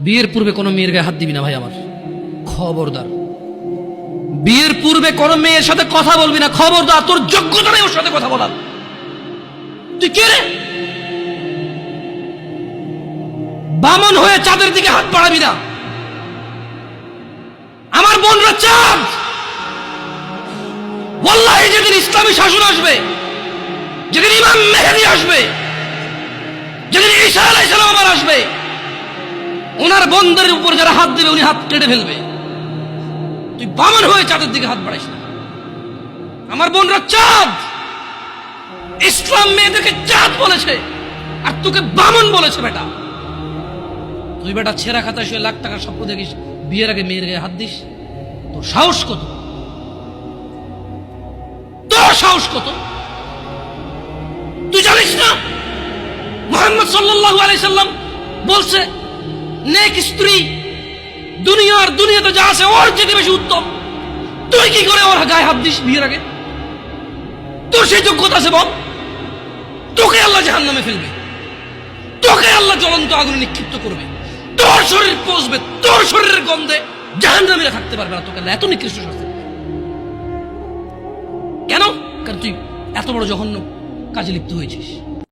বিয়ের পূর্বে কোনো মেয়ের গায়ে হাত দিবি না ভাই আমার, খবরদার। বিয়ের পূর্বে কোনো মেয়ের সাথে কথা বলবি না, খবরদার। তোর যোগ্যতা নেই ওর সাথে কথা বলার। তুই কে রে? বামন হয়ে চাঁদের দিকে হাত বাড়াবি না। আমার বোনরা চাঁদ। ওয়াল্লাহি যেদিন ইসলামী শাসন আসবে, যেদিন ইমাম মেহেদী আসবে, যেদিন ঈসা আলাইহিস সালাম আবার আসবে, ওনার বন্ধের উপর যারা হাত দেবে উনি হাত কেটে ফেলবে। তুই বামন হয়ে চাঁদের দিকে হাত বাড়াইস না। আমার বোনরা চাঁদ। ইসলাম মেয়েদেরকে চাঁদ বলেছে আর তোকে বামন বলেছে। বেটা তুই বেটা ছেঁড়া খাতায় শুয়ে লাখ টাকার স্বপ্ন দেখিস, বিয়ের আগে মেয়ের গায়ে হাত দিস? তোর সাহস কত? তোর সাহস কত? তুই জানিস না মুহাম্মদ সাল্লাল্লাহু আলাইহি সাল্লাম বলছে নেক স্ত্রী দুনিয়াতে যা আছে ওর চেয়ে বেশি উত্তম। তুই কি করে ওর গায়ে হাত দিস বিয়ের আগে? তোর সেই যোগ্যতা আছে বল? তোকে আল্লাহ জাহান্নামে ফেলবে, তোকে আল্লাহ জ্বলন্ত আগুনে নিক্ষিপ্ত করবে, তোর শরীর পচবে, তোর শরীরের গন্ধে জাহান্নামীরা থাকতে পারবে না। তোকে আল্লাহ এত নিকৃষ্ট শাস্তি দেবে। কেন? কারণ তুই এত বড় জঘন্য কাজে লিপ্ত হয়েছিস।